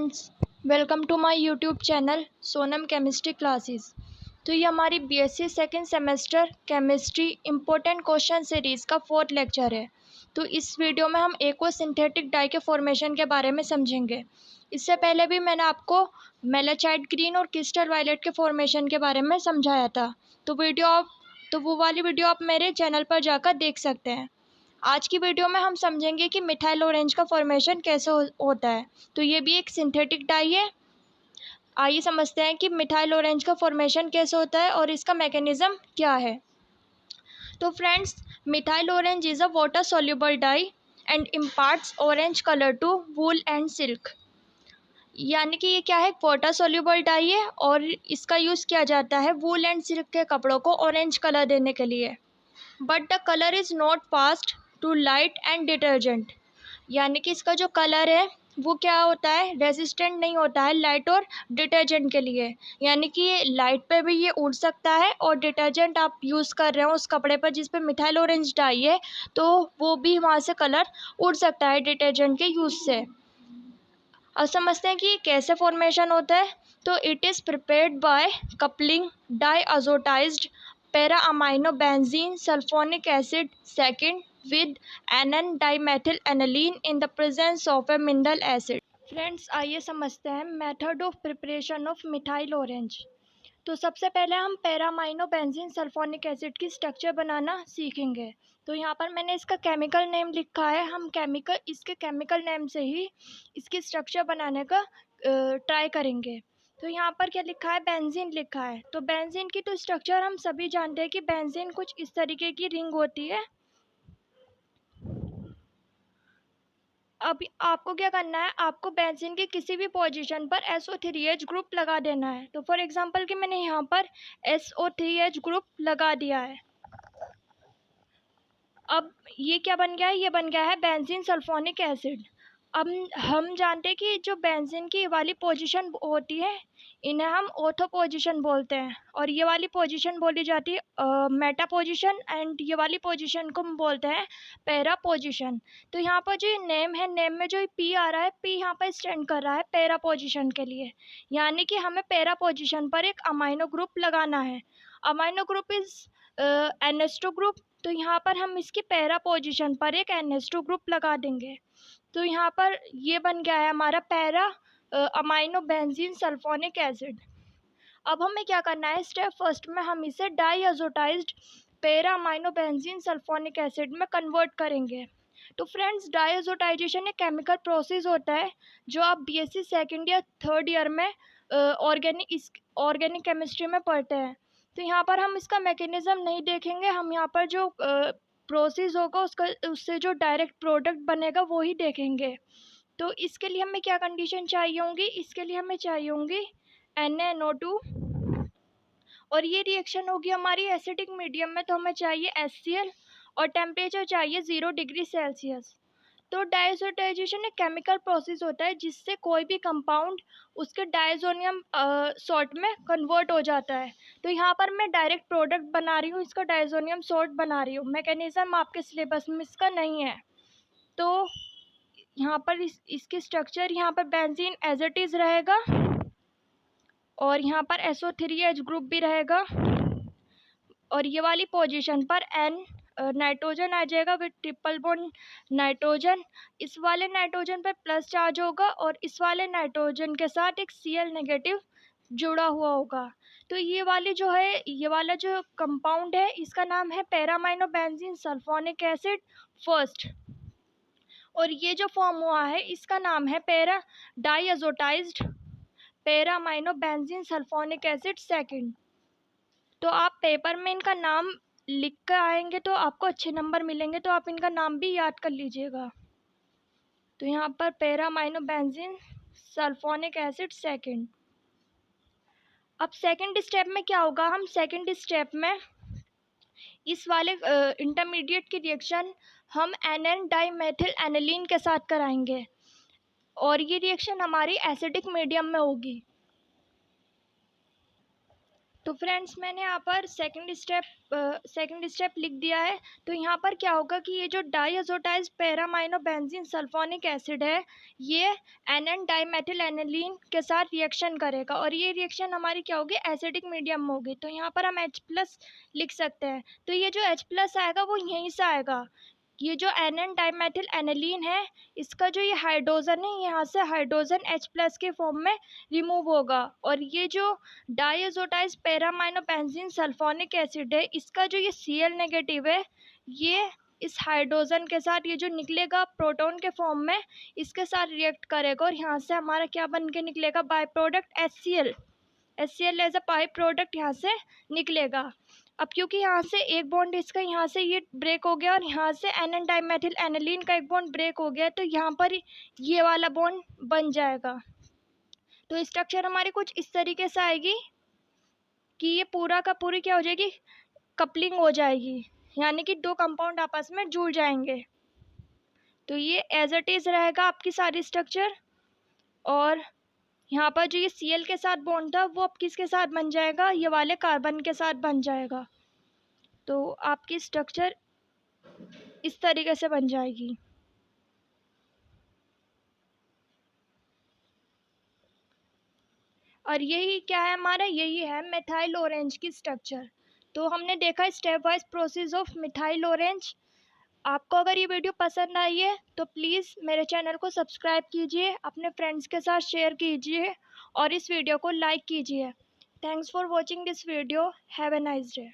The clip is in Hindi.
Friends, welcome to my YouTube channel Sonam chemistry classes. तो ये हमारी BSc second semester chemistry important question series का 4th लेक्चर है। तो इस वीडियो में हम एक्वा सिंथेटिक डाई के फॉर्मेशन के बारे में समझेंगे। इससे पहले भी मैंने आपको मेलाचाइट ग्रीन और क्रिस्टल वायलेट के फॉर्मेशन के बारे में समझाया था। तो वो वाली वीडियो आप मेरे चैनल पर जाकर देख सकते हैं। आज की वीडियो में हम समझेंगे कि मिथाइल ऑरेंज का फॉर्मेशन कैसे होता है। तो ये भी एक सिंथेटिक डाई है। आइए समझते हैं कि मिथाइल ऑरेंज का फॉर्मेशन कैसे होता है और इसका मैकेनिज्म क्या है। तो friends, methyl orange is a water soluble dye and imparts orange colour to wool and silk. यानी कि ये क्या है, वाटर सॉल्युबल डाई है और इसका यूज़ किया जाता है वूल एंड सिल्क के कपड़ों को ऑरेंज कलर देने के लिए। But the colour is not passed to light and detergent. यानी कि इसका जो कलर है वो क्या होता है, रेजिस्टेंट नहीं होता है लाइट और डिटर्जेंट के लिए। यानी कि ये लाइट पे भी ये उड़ सकता है और डिटर्जेंट आप यूज़ कर रहे हो उस कपड़े पर जिस पे मिथाइल ऑरेंज डाई है तो वो भी वहाँ से कलर उड़ सकता है डिटर्जेंट के यूज़ से। अब समझते हैं कि कैसे फॉर्मेशन होता है। तो it is prepared by coupling diazotized para amino benzene sulphonic acid second with NN dimethyl aniline in the presence of a mineral acid। Friends, आइए समझते हैं method of preparation of methyl orange. तो सबसे पहले हम पैरामाइनो बेंजीन सल्फोनिक एसिड की स्ट्रक्चर बनाना सीखेंगे। तो यहाँ पर मैंने इसका केमिकल नेम लिखा है। हम इसके केमिकल नेम से ही इसकी स्ट्रक्चर बनाने का ट्राई करेंगे। तो यहाँ पर क्या लिखा है, बेंजीन लिखा है। तो बेंजीन की तो स्ट्रक्चर हम सभी जानते हैं कि बेंजीन कुछ इस तरीके की रिंग होती है। अब आपको क्या करना है, आपको बेंजीन की किसी भी पोजीशन पर SO3H ग्रुप लगा देना है। तो फॉर एग्जांपल कि मैंने यहाँ पर SO3H ग्रुप लगा दिया है। अब ये क्या बन गया है, ये बन गया है बेंजीन सल्फोनिक एसिड। अब हम जानते हैं कि जो बेंजीन की वाली पोजीशन होती है इन्हें हम ऑर्थो पोजीशन बोलते हैं और ये वाली पोजीशन बोली जाती है मेटा पोजीशन एंड ये वाली पोजीशन को हम बोलते हैं पैरा पोजीशन। तो यहाँ पर जो ये नेम है, नेम में जो पी आ रहा है, पी यहाँ पर स्टैंड कर रहा है पैरा पोजीशन के लिए। यानी कि हमें पैरा पोजीशन पर एक अमाइनो ग्रुप लगाना है। Amino group is NH2 group. तो यहाँ पर हम इसकी पैरा पोजीशन पर एक NH2 ग्रुप लगा देंगे। तो यहाँ पर ये बन गया है हमारा para amino benzene sulphonic acid. अब हमें क्या करना है, स्टेप फर्स्ट में हम इसे diazotized para amino benzene sulphonic acid में कन्वर्ट करेंगे। तो फ्रेंड्स, डाई अजोटाइजेशन एक केमिकल प्रोसेस होता है जो आप BSc सेकेंड या थर्ड ईयर में ऑर्गेनिक केमिस्ट्री में पढ़ते हैं। तो यहाँ पर हम इसका मैकेनिज्म नहीं देखेंगे, हम यहाँ पर जो प्रोसेस होगा उससे जो डायरेक्ट प्रोडक्ट बनेगा वो ही देखेंगे। तो इसके लिए हमें क्या कंडीशन चाहिए होंगी, इसके लिए हमें चाहिए होंगी NaNO2 और ये रिएक्शन होगी हमारी एसिडिक मीडियम में। तो हमें चाहिए HCl और टेम्परेचर चाहिए 0 डिग्री सेल्सियस। तो डायजोटाइजेशन एक केमिकल प्रोसेस होता है जिससे कोई भी कंपाउंड उसके डायजोनियम सॉल्ट में कन्वर्ट हो जाता है। तो यहाँ पर मैं डायरेक्ट प्रोडक्ट बना रही हूँ, इसका डायजोनियम सॉल्ट बना रही हूँ। मैकेनिज्म आपके सिलेबस में इसका नहीं है। तो यहाँ पर इसकी स्ट्रक्चर, यहाँ पर बेंजीन एज इट इज़ रहेगा और यहाँ पर SO3H ग्रुप भी रहेगा और ये वाली पोजीशन पर N नाइट्रोजन आ जाएगा विद ट्रिपल बॉन्ड नाइट्रोजन। इस वाले नाइट्रोजन पर प्लस चार्ज होगा और इस वाले नाइट्रोजन के साथ एक Cl नेगेटिव जुड़ा हुआ होगा। तो ये वाली जो है, ये वाला जो कंपाउंड है इसका नाम है para amino benzene sulphonic acid first और ये जो फॉर्म हुआ है इसका नाम है para diazotized para amino benzene sulphonic acid second. तो आप पेपर में इनका नाम लिख कर आएंगे तो आपको अच्छे नंबर मिलेंगे, तो आप इनका नाम भी याद कर लीजिएगा। तो यहाँ पर para-amino benzene sulphonic acid second. अब सेकंड स्टेप में क्या होगा, हम सेकंड स्टेप में इस वाले इंटरमीडिएट की रिएक्शन हम NN डाईमेथिल एनिलीन के साथ कराएंगे और ये रिएक्शन हमारी एसिडिक मीडियम में होगी। तो फ्रेंड्स मैंने यहाँ पर सेकंड स्टेप लिख दिया है। तो यहाँ पर क्या होगा कि ये जो डाईअज़ोटाइज्ड पैरामाइनोबेंजीन सल्फोनिक एसिड है, ये एनएन डाईमेथिल एनिलीन के साथ रिएक्शन करेगा और ये रिएक्शन हमारी क्या होगी, एसिडिक मीडियम में होगी। तो यहाँ पर हम H+ लिख सकते हैं। तो ये जो H+ आएगा वो यहीं से आएगा। ये जो एनएन डाईमेथिल एनिलीन है, इसका जो ये हाइड्रोजन है, यहाँ से हाइड्रोजन H+ के फॉर्म में रिमूव होगा और ये जो डाईअज़ोटाइज्ड पैरामाइनोबेंजीन सल्फोनिक एसिड है, इसका जो ये Cl नेगेटिव है, ये इस हाइड्रोजन के साथ ये जो निकलेगा प्रोटॉन के फॉर्म में, इसके साथ रिएक्ट करेगा और यहाँ से हमारा क्या बन के निकलेगा, by product HCl as a by product यहाँ से निकलेगा। अब क्योंकि यहाँ से एक बॉन्ड इसका यहाँ से ये ब्रेक हो गया और यहाँ से एनएन डाईमेथिल एनिलीन का एक बॉन्ड ब्रेक हो गया, तो यहाँ पर ये वाला बॉन्ड बन जाएगा। तो स्ट्रक्चर हमारी कुछ इस तरीके से आएगी कि ये पूरा का पूरी क्या हो जाएगी, कपलिंग हो जाएगी, यानी कि दो कंपाउंड आपस में जुड़ जाएंगे। तो ये एज इट इज़ रहेगा आपकी सारी स्ट्रक्चर। और यहाँ पर जो ये Cl के साथ बॉन्ड था वो अब किसके साथ बन जाएगा, ये वाले कार्बन के साथ बन जाएगा। तो आपकी स्ट्रक्चर इस तरीके से बन जाएगी। और यही क्या है हमारा, यही है मिथाइल ऑरेंज की स्ट्रक्चर। तो हमने देखा step wise process of methyl orange. आपको अगर ये वीडियो पसंद आई है तो प्लीज़ मेरे चैनल को सब्सक्राइब कीजिए, अपने फ्रेंड्स के साथ शेयर कीजिए और इस वीडियो को लाइक कीजिए। Thanks for watching this video. Have a nice day.